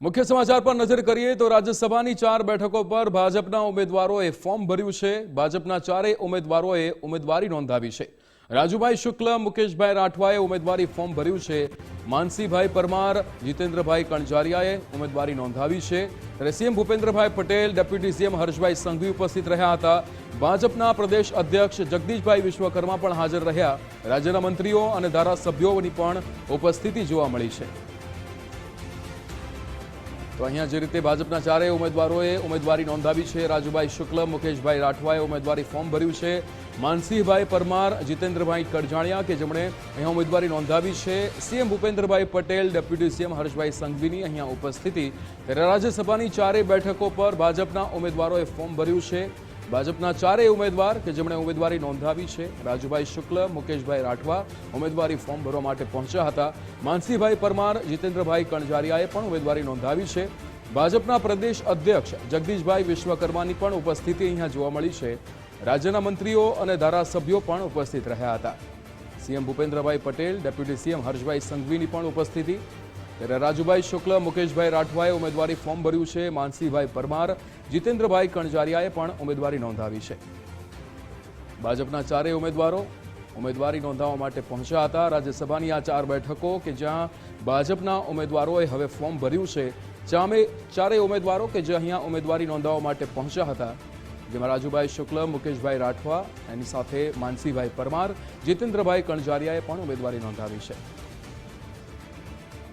મુખ્ય સમાચાર પર નજર કરીએ તો રાજ્યસભાની 4 બેઠકો પર ભાજપના ઉમેદવારોએ ફોર્મ ભર્યું છે। ભાજપના ચારેય ઉમેદવારોએ ઉમેદવારી નોંધાવી છે। રાજુભાઈ શુક્લ, મુકેશભાઈ રાઠવાએ ઉમેદવારી ફોર્મ ભર્યું છે। માનસીભાઈ પરમાર, જીતેન્દ્રભાઈ કણજારિયાએ ઉમેદવારી નોંધાવી છે। ત્યારે CM Bhupendrabhai Patel, deputy CM Harshbhai Sanghavi ઉપસ્થિત રહ્યા હતા। ભાજપના પ્રદેશ અધ્યક્ષ જગદીશભાઈ વિશ્વકર્મા પણ હાજર રહ્યા। રાજ્યના મંત્રીઓ અને ધારાસભ્યોની પણ ઉપસ્થિતિ જોવા મળી છે। તો અહીંયા જે રીતે ભાજપના ચારેય ઉમેદવારોએ ઉમેદવારી નોંધાવી છે। રાજુભાઈ શુક્લ, મુકેશભાઈ રાઠવાએ ઉમેદવારી ફોર્મ ભર્યું છે। માનસીભાઈ પરમાર, જીતેન્દ્રભાઈ કણજારિયા કે જેમણે અહીંયા ઉમેદવારી નોંધાવી છે। CM Bhupendrabhai Patel, deputy CM Harshbhai સંઘવીની અહીંયા ઉપસ્થિતિ। ત્યારે રાજ્યસભાની ચારેય બેઠકો પર ભાજપના ઉમેદવારોએ ફોર્મ ભર્યું છે। ભાજપના ચારેય ઉમેદવાર કે જેમણે ઉમેદવારી નોંધાવી છે। રાજુભાઈ શુક્લ, મુકેશભાઈ રાઠવા ઉમેદવારી ફોર્મ ભરવા માટે પહોંચ્યા હતા। માનસીભાઈ પરમાર, જીતેન્દ્રભાઈ કણજારિયાએ પણ ઉમેદવારી નોંધાવી છે। ભાજપના પ્રદેશ અધ્યક્ષ જગદીશભાઈ વિશ્વકર્માની પણ ઉપસ્થિતિ અહીંયા જોવા મળી છે। રાજ્યના મંત્રીઓ અને ધારાસભ્યો પણ ઉપસ્થિત રહ્યા હતા। CM Bhupendrabhai Patel, deputy CM Harshbhai સંઘવીની પણ ઉપસ્થિતિ। ત્યારે રાજુભાઈ શુક્લ, મુકેશભાઈ રાઠવાએ ઉમેદવારી ફોર્મ ભર્યું છે। માનસીભાઈ પરમાર, જીતેન્દ્રભાઈ કણજારિયાએ પણ ઉમેદવારી નોંધાવી છે। ભાજપના ચારેય ઉમેદવારો ઉમેદવારી નોંધાવવા માટે પહોંચ્યા હતા। રાજ્યસભાની આ 4 બેઠકો કે જ્યાં ભાજપના ઉમેદવારોએ હવે ફોર્મ ભર્યું છે। ચારેય ઉમેદવારો કે જે અહીંયા ઉમેદવારી નોંધાવવા માટે પહોંચ્યા હતા, જેમાં રાજુભાઈ શુક્લ, મુકેશભાઈ રાઠવા, એની સાથે માનસીભાઈ પરમાર, જીતેન્દ્રભાઈ કણજારિયાએ પણ ઉમેદવારી નોંધાવી છે।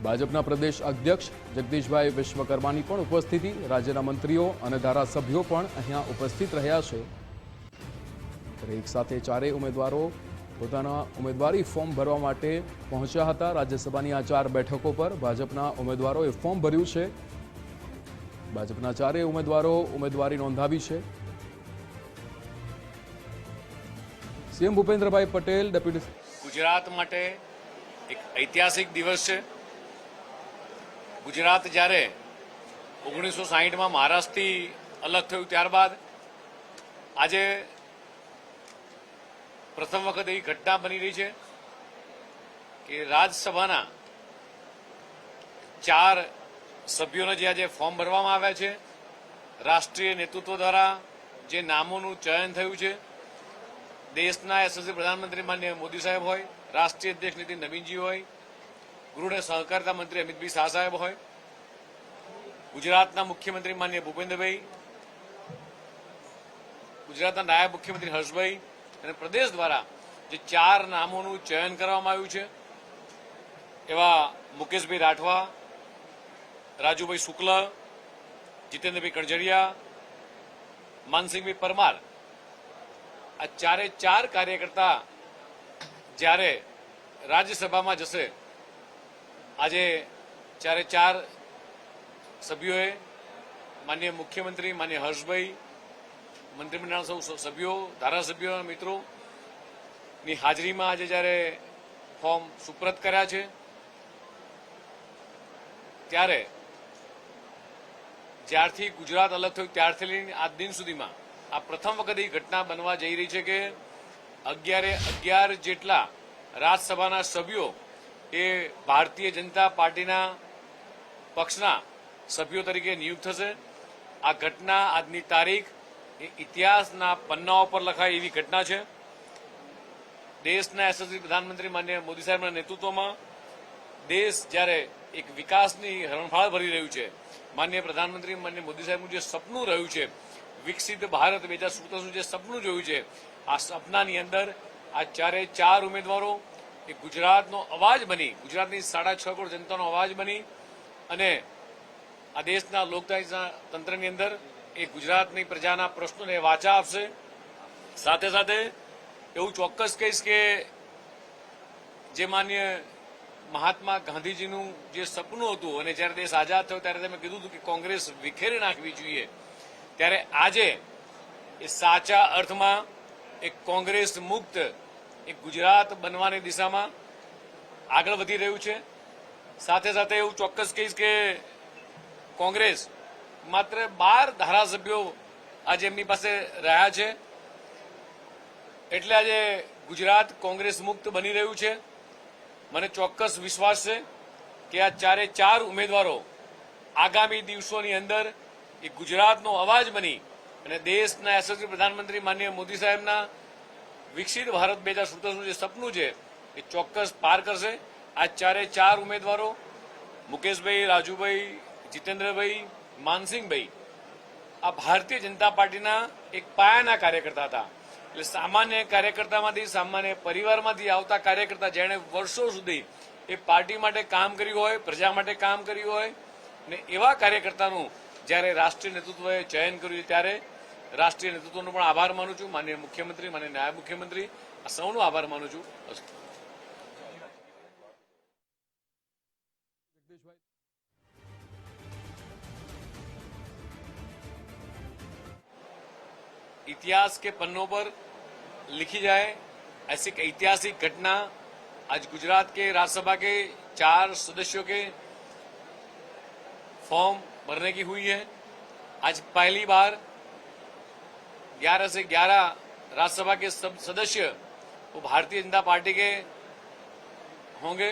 ભાજપના પ્રદેશ અધ્યક્ષ જગદીશભાઈ વિશ્વકર્માની પણ ઉપસ્થિતિ, રાજ્યના મંત્રીઓ અને ધારાસભ્યો પણ અહીંયા ઉપસ્થિત રહ્યા છે। એક સાથે ચારેય ઉમેદવારો પોતાના ઉમેદવારી ફોર્મ ભરવા માટે પહોંચ્યા હતા। રાજ્યસભાની આ 4 બેઠકો પર ભાજપના ઉમેદવારોએ ફોર્મ ભર્યું છે। ભાજપના ચારેય ઉમેદવારો ઉમેદવારી નોંધાવી છે। સીએમ ભૂપેન્દ્રભાઈ પટેલ, ડેપ્યુટી ગુજરાત માટે એક ઐતિહાસિક દિવસ છે। ગુજરાત જ્યારે 1960માં મહારાષ્ટ્રથી અલગ થયું ત્યારબાદ આજે પ્રથમ વખત એવી ઘટના બની રહી છે કે રાજ્યસભાના 4 સભ્યોને જે આજે ફોર્મ ભરવામાં આવ્યા છે, રાષ્ટ્રીય નેતૃત્વ દ્વારા જે નામોનું ચયન થયું છે, દેશના યશસ્વી પ્રધાનમંત્રી માનનીય મોદી સાહેબ હોય, રાષ્ટ્રીય અધ્યક્ષ નીતિન નવીનજી હોય, ગૃહ અને સહકારિતા મંત્રી અમિતભાઈ શાહ સાહેબ હોય, ગુજરાતના મુખ્યમંત્રી માનનીય ભૂપેન્દ્રભાઈ, ગુજરાતના નાયબ મુખ્યમંત્રી હર્ષભાઈ અને પ્રદેશ દ્વારા જે 4 નામોનું ચયન કરવામાં આવ્યું છે એવા મુકેશભાઈ રાઠવા, રાજુભાઈ શુક્લ, જીતેન્દ્રભાઈ કણજારિયા, માનસિંહભાઈ પરમાર, આ 4 કાર્યકર્તા જ્યારે રાજ્યસભામાં જશે, આજે 4 સભ્યોએ માનનીય મુખ્યમંત્રી માનનીય હર્ષભાઈ, મંત્રીમંડળના સૌ સભ્યો, ધારાસભ્યો અને મિત્રોની હાજરીમાં આજે જ્યારે ફોર્મ સુપ્રત કર્યા છે, ત્યારે જ્યારથી ગુજરાત અલગ થયું ત્યારથી લઈને આજ દિન સુધીમાં આ પ્રથમ વખત એ ઘટના બનવા જઈ રહી છે કે 11 જેટલા રાજ્યસભાના સભ્યો એ ભારતીય જનતા પાર્ટીના પક્ષના સભ્યો તરીકે નિયુક્ત થશે। આ ઘટના આજની તારીખ એ ઇતિહાસના પન્નાઓ પર લખાય એવી ઘટના છે। દેશના યશસ્વી પ્રધાનમંત્રી માનનીય મોદી સાહેબના નેતૃત્વમાં દેશ જ્યારે એક વિકાસની હરણફાળ ભરી રહ્યું છે, માનનીય પ્રધાનમંત્રી માનનીય મોદી સાહેબનું જે સપનું રહ્યું છે, વિકસિત ભારત 2047 જે સપનું જોયું છે, આ સપનાની અંદર આ 4 ઉમેદવારો એ ગુજરાતનો અવાજ બની, ગુજરાતની 6.5 કરોડ જનતાનો અવાજ બની અને આ દેશના લોકતાંત્રિક તંત્રની અંદર એ ગુજરાતની પ્રજાના પ્રશ્નોને વાચા આપશે। સાથે સાથે એવું ચોક્કસ કહીશ કે જે માન્ય મહાત્મા ગાંધીજીનું જે સપનું હતું અને જ્યારે દેશ આઝાદ થયો ત્યારે તમે કીધું હતું કે કોંગ્રેસ વિખેરી નાખવી જોઈએ, ત્યારે આજે એ સાચા અર્થમાં એક કોંગ્રેસ મુક્ત એક ગુજરાત બનવાની દિશામાં આગળ વધી રહ્યું છે। સાથે સાથે એવું ચોક્કસ કહીશ કે કોંગ્રેસ માત્ર 12 ધારાસભ્યો આજે એમની પાસે રહ્યા છે, એટલે આજે ગુજરાત કોંગ્રેસ મુક્ત બની રહ્યું છે। મને ચોક્કસ વિશ્વાસ છે કે આ 4 ઉમેદવારો આગામી દિવસોની અંદર એ ગુજરાતનો અવાજ બની અને દેશના યશસ્વી પ્રધાનમંત્રી માનનીય મોદી સાહેબના વિકસિત ભારત 2047નું જે સપનું છે એ ચોક્કસ પાર કરશે. આ ચારે ચાર ઉમેદવારો મુકેશભાઈ, રાજુભાઈ, જીતેન્દ્રભાઈ, માનસિંહભાઈ આ ભારતીય જનતા પાર્ટીના એક પાયાના કાર્યકર્તા હતા. એટલે સામાન્ય કાર્યકર્તામાંથી, સામાન્ય પરિવારમાંથી આવતા કાર્યકર્તા જેણે વર્ષો સુધી એ પાર્ટી માટે કામ કર્યું હોય, પ્રજા માટે કામ કર્યું હોય અને એવા કાર્યકર્તાનું જ્યારે રાષ્ટ્રીય નેતૃત્વએ ચયન કર્યું ત્યારે રાષ્ટ્રીય નેતૃત્વનો પણ આભાર માનું છું. માનનીય મુખ્યમંત્રી, માનનીય નાયબ મુખ્યમંત્રી, આ સૌનો આભાર માનું છું. અસ્તુ. इतिहास के पन्नों पर लिखी जाए ऐसी एक ऐतिहासिक घटना आज गुजरात के राज्यसभा के 4 सदस्यों के फॉर्म भरने की हुई है. आज पहली बार 11 से 11 राज्यसभा के सब सदस्य वो भारतीय जनता पार्टी के होंगे.